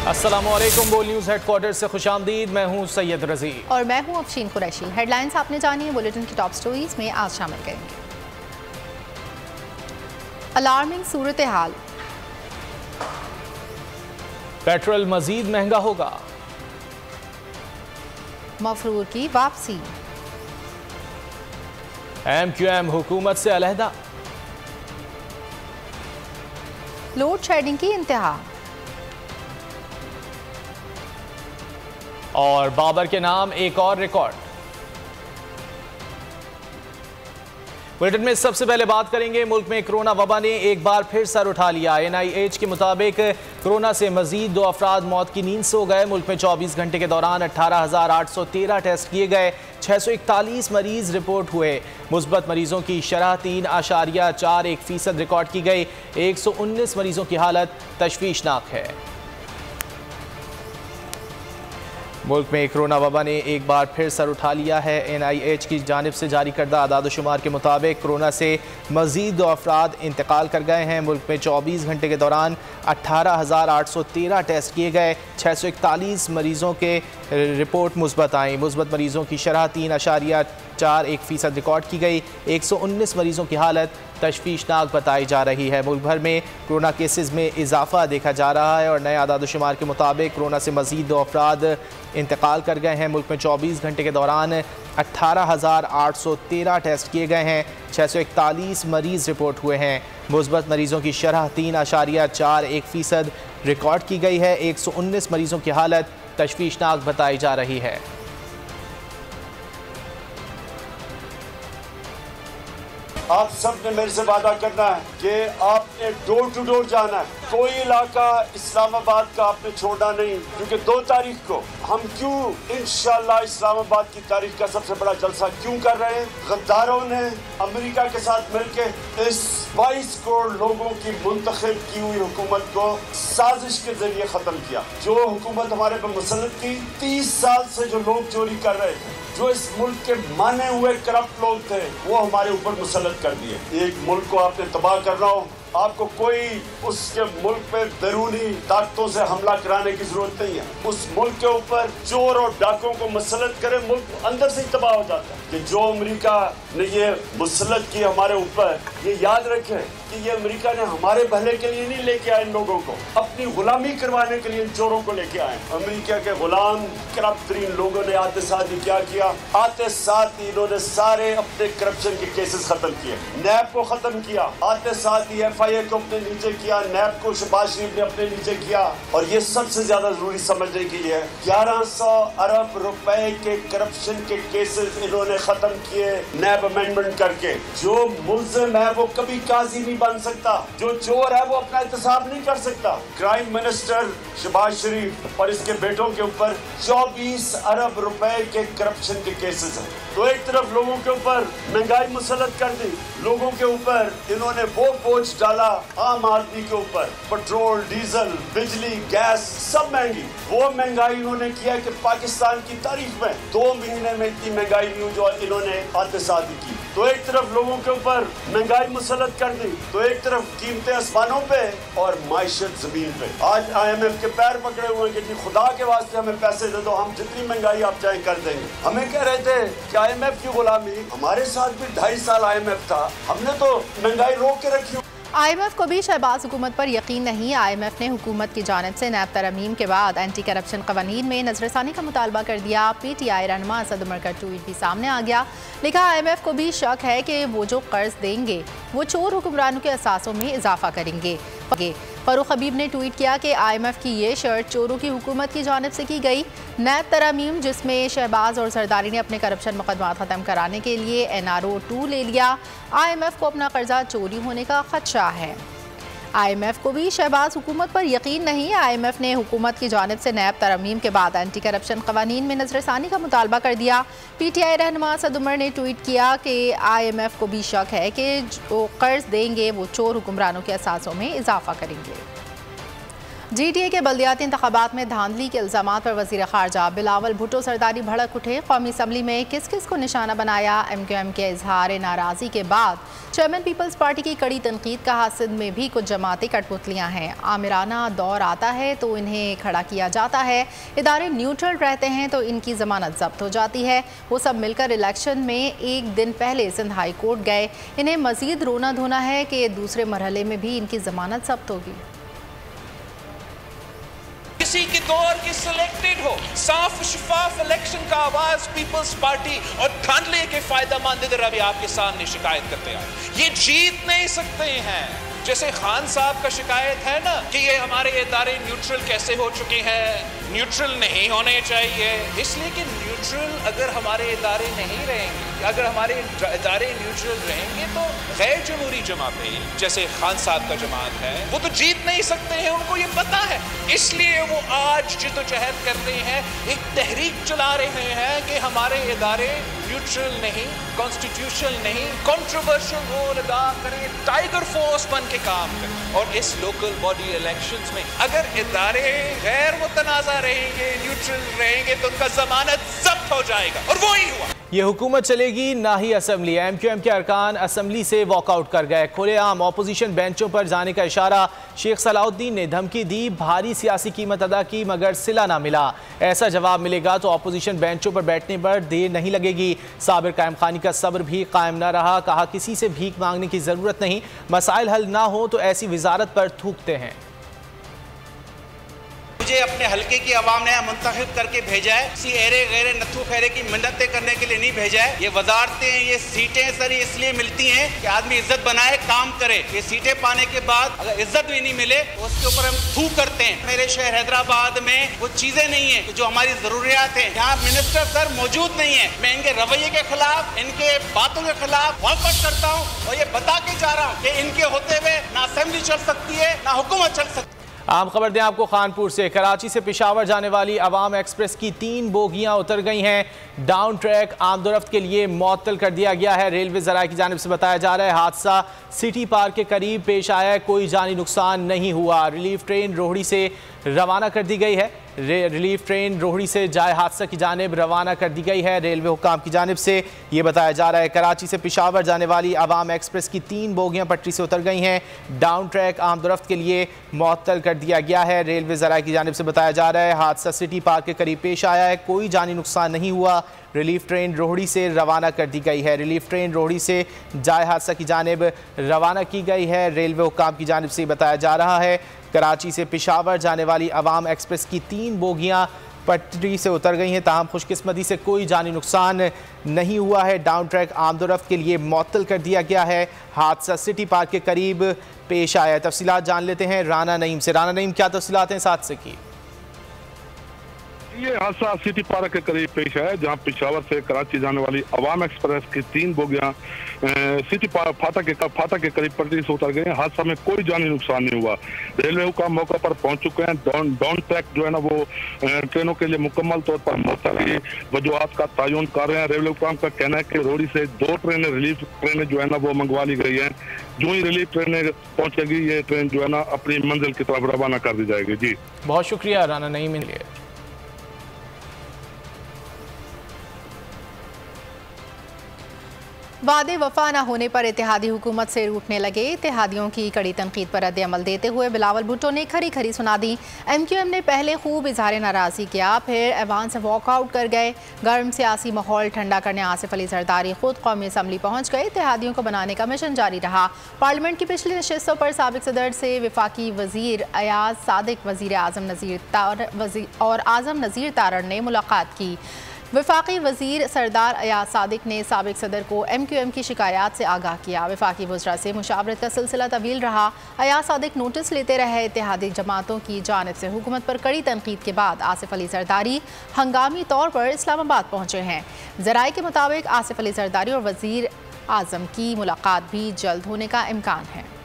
अस्सलामुअलैकुम। बोल news headquarter से खुशामदीद। मैं हूँ सैयद रजी और मैं हूँ अफशीन कुरैशी। हेडलाइंस आपने जानी है, बुलेटिन की टॉप स्टोरीज में आज शामिल करेंगे। अलार्मिंग सूरत हाल, पेट्रोल मजीद महंगा होगा, मफरूर की वापसी, MQM हुकूमत से अलहदा, लोड शेडिंग की इंतहा और बाबर के नाम एक और रिकॉर्ड। बुलेटिन में सबसे पहले बात करेंगे, मुल्क में कोरोना वबा ने एक बार फिर सर उठा लिया। NIH के मुताबिक कोरोना से मजीद 2 अफराद मौत की नींद सो गए। मुल्क में 24 घंटे के दौरान 18,813 टेस्ट किए गए, 641 मरीज रिपोर्ट हुए। मुस्बत मरीजों की शरह 3.41% रिकॉर्ड की गई। 119 मरीजों की हालत तशवीशनाक है। मुल्क में कोरोना वबा ने एक बार फिर सर उठा लिया है। NIH की जानिब से जारी करदा आदाद-ओ-शुमार के मुताबिक कोरोना से मजीद 2 अफराद इंतकाल कर गए हैं। मुल्क में 24 घंटे के दौरान 18,813 टेस्ट किए गए, 641 मरीजों के रिपोर्ट मुस्बत आई। मुस्बत मरीजों की शरह 3.41% रिकॉर्ड की गई। 119 मरीजों की हालत तशवीशनाक बताई जा रही है। मुल्क भर में कोरोना केसेस में इजाफा देखा जा रहा है और नए आदाद-ओ-शुमार के मुताबिक कोरोना से मजीद 2 अफराद इंतकाल कर गए हैं। मुल्क में 24 घंटे के दौरान 18,813 टेस्ट किए गए हैं, 641 मरीज़ रिपोर्ट हुए हैं। मुस्बत मरीजों की शरह 3.41% रिकॉर्ड की गई है। 119 मरीजों की हालत तशवीशनाक बताई जा रही है। आप सब ने मेरे से वादा करना है कि आपने डोर टू डोर जाना है। कोई इलाका इस्लामाबाद का आपने छोड़ना नहीं, क्योंकि 2 तारीख को हम क्यों इंशाल्लाह इस्लामाबाद की तारीख का सबसे बड़ा जलसा क्यों कर रहे हैं। गद्दारों ने अमेरिका के साथ मिलकर इस 22 करोड़ लोगों की मुंतखब की हुई हुकूमत को साजिश के जरिए खत्म किया। जो हुकूमत हमारे पर मुसल्लत थी, 30 साल से जो लोग चोरी कर रहे थे, जो इस मुल्क के माने हुए करप्ट लोग थे, वो हमारे ऊपर मुसल्लत कर दिए। एक मुल्क को आपने तबाह करना हो, आपको कोई उसके मुल्क पे बैरूनी ताकतों से हमला कराने की जरूरत नहीं है। उस मुल्क के ऊपर चोर और डाकों को मुसल्लत करे, मुल्क अंदर से ही तबाह हो जाता है। कि जो अमेरिका ने ये मुसल्लत की हमारे ऊपर, ये याद रखें कि ये अमेरिका ने हमारे भले के लिए नहीं लेके आए इन लोगों को, अपनी गुलामी करवाने के लिए इन चोरों को लेके आए। अमेरिका के गुलाम करप्ट तरीन लोगों ने आते साथ ही क्या किया, आते साथ ही इन्होंने सारे अपने करप्शन के केसेस खत्म किए, नैब को खत्म किया, आते साथ ही FIA को अपने नीचे किया, नैब को शहबाज शरीफ ने अपने नीचे किया। और ये सबसे ज्यादा जरूरी समझने के लिए 1100 अरब रुपए के करप्शन के केसेस इन्होंने खत्म किए नैब अमेंडमेंट करके। जो मुल्जिम है वो कभी काजी नहीं बन सकता, जो चोर है वो अपना एहतसाब नहीं कर सकता। क्राइम मिनिस्टर शहबाज शरीफ और इसके बेटों के ऊपर 24 अरब रुपए के करप्शन के केसेस हैं। तो एक तरफ लोगों के ऊपर महंगाई मुसल्लत कर दी, लोगों के ऊपर इन्होंने वो बोझ डाला आम आदमी के ऊपर, पेट्रोल, डीजल, बिजली, गैस सब महंगी। वो महंगाई इन्होंने किया कि पाकिस्तान की तारीख में 2 महीने में इतनी महंगाई नहीं जो इन्होंने आते साथ की। तो एक तरफ लोगों के ऊपर महंगाई मुसल्लत कर दी, तो एक तरफ कीमतें आसमानों पे और माइशत जमीन पे। आज IMF के पैर पकड़े हुए हैं कि खुदा के वास्ते हमें पैसे दे दो, हम जितनी महंगाई आप चाहें कर देंगे। हमें कह रहे थे कि IMF की गुलामी, हमारे साथ भी 2.5 साल IMF था, हमने तो महंगाई रोक के रखी। IMF को भी शहबाज हुकूमत पर यकीन नहीं। IMF ने हुकूमत की जानिब से नैब तरमीम के बाद एंटी करप्शन कवानीन में नजरसानी का मुतालबा कर दिया। PTI रहनुमा असद उमर का ट्वीट भी सामने आ गया। लिखा, IMF को भी शक है कि वो जो कर्ज देंगे वो चोर हुक्मरानों के असासों में इजाफा करेंगे। फरूख हबीब ने ट्वीट किया कि IMF की ये शर्त चोरों की हुकूमत की जानिब से की गई। नैब तरमीम जिसमें शहबाज और सरदारी ने अपने करप्शन मुकदमा ख़त्म कराने के लिए NRO 2 ले लिया। IMF को अपना कर्जा चोरी होने का खदशा है। IMF को भी शहबाज हुकूमत पर यकीन नहीं। IMF ने हुकूमत की जानिब से नैब तरमीम के बाद एंटी करप्शन कवानीन में नजरसानी का मुतालबा कर दिया। PTI रहनुमा असद उमर ने ट्वीट किया कि IMF को भी शक है कि जो कर्ज देंगे वो चोर हुक्मरानों के असासों में इजाफा करेंगे। GTA के बल्दियाती इंतखाबात में धांधली के इल्जामात पर वज़ीर ख़ारजा बिलावल भुट्टो सरदारी भड़क उठे। कौमी असम्बली में किस किस को निशाना बनाया। MQM के इजहार नाराज़ी के बाद चेयरमैन पीपल्स पार्टी की कड़ी तनकीद का सिंध में भी कुछ जमाती कठपुतलियाँ हैं। आमिराना दौर आता है तो इन्हें खड़ा किया जाता है, इदारे न्यूट्रल रहते हैं तो इनकी ज़मानत जब्त हो जाती है। वो सब मिलकर इलेक्शन में एक दिन पहले सिंध हाई कोर्ट गए। इन्हें मज़ीद रोना धोना है कि दूसरे मरहले में भी इनकी ज़मानत जब्त होगी। किसी की दौर की सिलेक्टेड हो, साफ शफाफ इलेक्शन का आवाज पीपल्स पार्टी और धांधले के फायदा मंद इधर अभी आपके सामने शिकायत करते हैं। ये जीत नहीं सकते हैं। जैसे खान साहब का शिकायत है ना कि ये हमारे इदारे न्यूट्रल कैसे हो चुके हैं, न्यूट्रल नहीं होने चाहिए, इसलिए कि न्यूट्रल अगर हमारे इदारे नहीं रहेंगे, अगर हमारे इदारे न्यूट्रल रहेंगे तो गैर जमहूरी जमात जैसे खान साहब का जमात है वो तो जीत नहीं सकते हैं, उनको ये पता है। इसलिए वो आज जिद्दोजहद कर रहे हैं, एक तहरीक चला रहे हैं कि हमारे इदारे न्यूट्रल नहीं, कॉन्स्टिट्यूशनल नहीं, कंट्रोवर्शियल रोल अदा करें, टाइगर फोर्स बन के काम करें। और इस लोकल बॉडी इलेक्शंस में अगर इदारे गैर मुतनाज़ा रहेंगे, न्यूट्रल रहेंगे तो उनका जमानत जब्त हो जाएगा, और वो ही हुआ। ये हुकूमत चलेगी ना ही असम्बली। MQM के अरकान असम्बली से वॉकआउट कर गए। खुलेआम अपोजिशन बेंचों पर जाने का इशारा। शेख सलाउद्दीन ने धमकी दी, भारी सियासी कीमत अदा की मगर सिला ना मिला। ऐसा जवाब मिलेगा तो अपोजिशन बेंचों पर बैठने पर देर नहीं लगेगी। साबिर कायम खानी का सब्र भी कायम न रहा। कहा किसी से भीख मांगने की जरूरत नहीं, मसाइल हल ना हो तो ऐसी वजारत पर थूकते हैं। मुझे अपने हल्के की आवाम ने मुंतखब करके भेजा है, किसी एरे गैरे नथु खैरे की मिन्नतें करने के लिए नहीं भेजा है। ये वजारतें, ये सीटें सर इसलिए मिलती हैं कि आदमी इज्जत बनाए, काम करे। ये सीटें पाने के बाद अगर इज्जत भी नहीं मिले तो उसके ऊपर हम थू करते हैं। मेरे शहर हैदराबाद में वो चीजें नहीं है जो हमारी जरूरियात है। यहाँ मिनिस्टर सर मौजूद नहीं है। मैं इनके रवैये के खिलाफ, इनके बातों के खिलाफ वॉकआउट करता हूँ और ये बता के जा रहा हूँ कि इनके होते हुए ना असेंबली चल सकती है ना हुकूमत चल सकती है। आम खबर दें आपको खानपुर से। कराची से पेशावर जाने वाली अवाम एक्सप्रेस की 3 बोगियां उतर गई हैं। डाउन ट्रैक आमदोरफ्त के लिए मुअत्तल कर दिया गया है। रेलवे ज़राए की जानिब से बताया जा रहा है हादसा सिटी पार्क के करीब पेश आया है, कोई जानी नुकसान नहीं हुआ। रिलीफ ट्रेन रोहड़ी से रवाना कर दी गई है। रिलीफ ट्रेन रोहड़ी से जाए हादसा की जानिब रवाना कर दी गई है। रेलवे हुकाम की जानिब से ये बताया जा रहा है कराची से पेशावर जाने वाली अवाम एक्सप्रेस की 3 बोगियां पटरी से उतर गई हैं। डाउन ट्रैक आमदोरफ्त के लिए मुअत्तल कर दिया गया है। रेलवे ज़राए की जानिब से बताया जा रहा है हादसा सिटी पार्क के करीब पेश आया है, कोई जानी नुकसान नहीं हुआ। रिलीफ ट्रेन रोहड़ी से रवाना कर दी गई है। रिलीफ ट्रेन रोहड़ी से जाए हादसा की जानिब रवाना की गई है। रेलवे हुकाम की जानिब से बताया जा रहा है कराची से पेशावर जाने वाली अवाम एक्सप्रेस की 3 बोगियां पटरी से उतर गई हैं, ताहम खुशकिस्मती से कोई जानी नुकसान नहीं हुआ है। डाउन ट्रैक आमदोरफ्त के लिए मुअत्तल कर दिया गया है। हादसा सिटी पार्क के करीब पेश आया है। तफसीलात जान लेते हैं राना नईम से। राना नईम, क्या तफसीलात हैं इस हादसे की? ये हादसा सिटी पार्क के करीब पेश है, जहां पेशावर से कराची जाने वाली अवाम एक्सप्रेस की 3 बोगियां सिटी फाटक के करीब पटरी से उतर गए। हादसा में कोई जानी नुकसान नहीं हुआ। रेलवे हुकाम मौका पर पहुंच चुके हैं। डाउन ट्रैक जो है ना वो ट्रेनों के लिए मुकम्मल तौर पर मुअत्तली वजूहात का तयन कर रहे हैं। रेलवे हुकाम का कहना है कि रोहड़ी से 2 ट्रेनें रिलीफ ट्रेनें जो है ना वो मंगवा ली गई है। जो ही रिलीफ ट्रेनें पहुंचेगी ये ट्रेन जो है ना अपनी मंजिल की तरफ रवाना कर दी जाएगी। जी बहुत शुक्रिया राना नईम। वादे वफा न होने पर इत्तेहादी हुकूमत से रूठने लगे। इत्तेहादियों की कड़ी तनकीद पर रद्द अमल देते हुए बिलावल भुट्टो ने खरी खरी सुना दी। MQM ने पहले खूब इजहार नाराज़गी किया, फिर ऐवान से वॉकआउट कर गए। गर्म सियासी माहौल ठंडा करने आसिफ अली जरदारी खुद कौमी असम्बली पहुँच गए। इत्तेहादियों को बनाने का मिशन जारी रहा। पार्लियामेंट की पिछली नशिस्तों पर साबिक सदर से वफाकी वजीर अयाज सादिक, वजीर आज़म नज़ीर तारण ने मुलाकात की। वफाकी वजीर सरदार अयाज सादिक ने साबिक सदर को MQM की शिकायत से आगाह किया। वफाकी वज़रा से मुशावरत का सिलसिला तवील रहा। अयाज सादिक नोटिस लेते रहे। इत्तेहादी जमातों की जानिब से हुकूमत पर कड़ी तनकीद के बाद आसिफ अली जरदारी हंगामी तौर पर इस्लामाबाद पहुँचे हैं। ज़राए के मुताबिक आसिफ अली जरदारी और वजीर आज़म की मुलाकात भी जल्द होने का इम्कान है।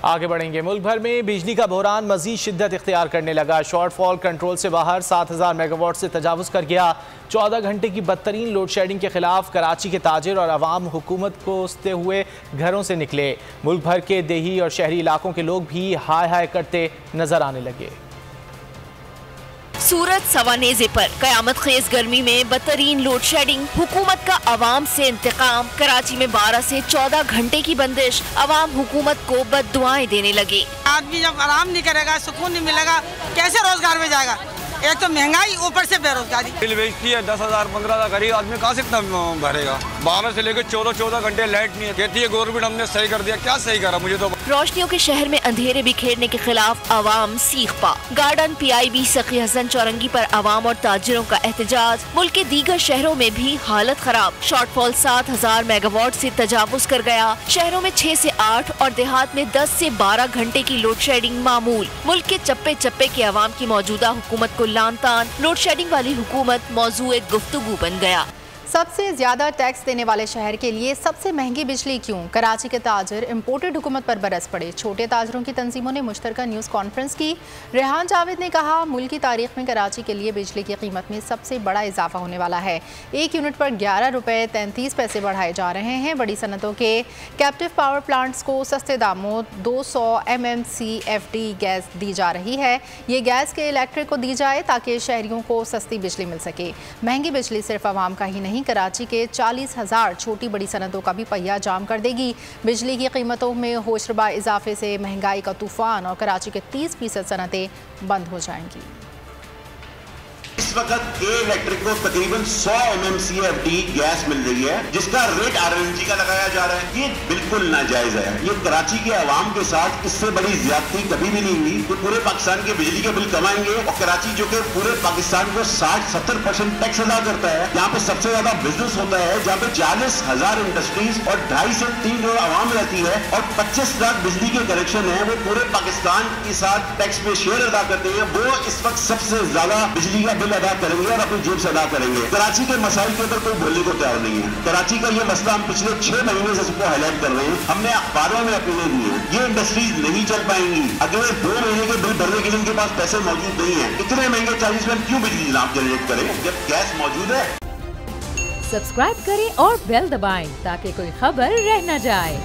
आगे बढ़ेंगे। मुल्क भर में बिजली का बहरान मजीद शिद्दत इख्तियार करने लगा। शॉर्टफॉल कंट्रोल से बाहर 7000 मेगावाट से तजावुज़ कर गया। 14 घंटे की बदतरीन लोड शेडिंग के खिलाफ कराची के ताजिर और अवाम हुकूमत को उसते हुए घरों से निकले। मुल्क भर के देही और शहरी इलाकों के लोग भी हाय हाय करते नजर आने लगे। सूरत सवानेज़े पर कयामत खेज गर्मी में बदतरीन लोड शेडिंग, हुकूमत का अवाम से इंतकाम। कराची में 12 से 14 घंटे की बंदिश, अवाम हुकूमत को बद्दुआएं देने लगे। आदमी जब आराम नहीं करेगा, सुकून नहीं मिलेगा, कैसे रोजगार में जाएगा? एक तो महंगाई, ऊपर से बेरोजगारी। बिल बेचती है 10,000 15,000, गरीब आदमी कहाँ से इतना भरेगा? 12 से लेकर 14 घंटे लाइट नहीं है। कहती है गवर्नमेंट हमने सही कर दिया, क्या सही करा? मुझे तो रोशनियों के शहर में अंधेरे बिखेरने के खिलाफ अवाम सीख पा। गार्डन PIB सखी हसन चौरंगी पर अवाम और ताजिरों का एहतजाज। मुल्क के दीगर शहरों में भी हालत खराब। शॉर्टफॉल 7000 मेगावाट से तजावुज कर गया। शहरों में 6 से 8 और देहात में 10 से 12 घंटे की लोड शेडिंग मामूल। मुल्क के चप्पे चप्पे के अवाम की मौजूदा हुकूमत को लानतान। लोड शेडिंग वाली हुकूमत मौजूए गुफ्तगू बन गया। सबसे ज्यादा टैक्स देने वाले शहर के लिए सबसे महंगी बिजली क्यों? कराची के ताजिर इम्पोर्टेड हुकूमत पर बरस पड़े। छोटे ताजरों की तंजीमों ने मुश्तरका न्यूज़ कॉन्फ्रेंस की। रेहान जावेद ने कहा, मुल्क की तारीख में कराची के लिए बिजली की कीमत में सबसे बड़ा इजाफा होने वाला है। 1 यूनिट पर 11 रुपये 33 पैसे बढ़ाए जा रहे हैं। बड़ी सनतों के कैप्टिव पावर प्लांट्स को सस्ते दामों 200 MMCFD गैस दी जा रही है। ये गैस के इलेक्ट्रिक को दी जाए ताकि शहरियों को सस्ती बिजली मिल सके। महंगी बिजली सिर्फ आवाम का ही नहीं, कराची के 40,000 छोटी बड़ी सनतों का भी पहिया जाम कर देगी। बिजली की कीमतों में होशरबा इजाफे से महंगाई का तूफान और कराची के 30% सनतें बंद हो जाएंगी। इस वक्त इलेक्ट्रिक को तकरीबन 100 MMCFD गैस मिल रही है, जिसका रेट RLNG का लगाया जा रहा है। ये बिल्कुल नाजायज है। ये कराची के अवाम के साथ इससे बड़ी ज्यादती कभी भी नहीं हुई। तो पूरे पाकिस्तान के बिजली के बिल कमाएंगे और कराची जो कि पूरे पाकिस्तान को 60-70% टैक्स अदा करता है, यहाँ पे सबसे ज्यादा बिजनेस होता है, जहाँ पे 40,000 इंडस्ट्रीज और 2.5 से 3 करोड़ आवाम रहती है और 25 लाख बिजली के कनेक्शन है। वो पूरे पाकिस्तान के साथ टैक्स में शेयर अदा करते हैं। वो इस वक्त सबसे ज्यादा बिजली का बिल अदा करेंगे और अपनी जेब से अदा करेंगे। कराची के मसाइल के ऊपर कोई बोलने को तैयार नहीं है। कराची का ये मसला हम पिछले 6 महीने से सबको हाईलाइट कर रहे हैं। हमने अखबारों में अपीलें दी हैं। ये इंडस्ट्रीज नहीं चल पाएंगी। अगले 2 महीने के बिल भरने के लिए इनके पास पैसे मौजूद नहीं है। इतने महंगे 40 में क्यों बिजली आप जनरेट करें जब गैस मौजूद है? सब्सक्राइब करें और बेल दबाएं ताकि कोई खबर रह न जाए।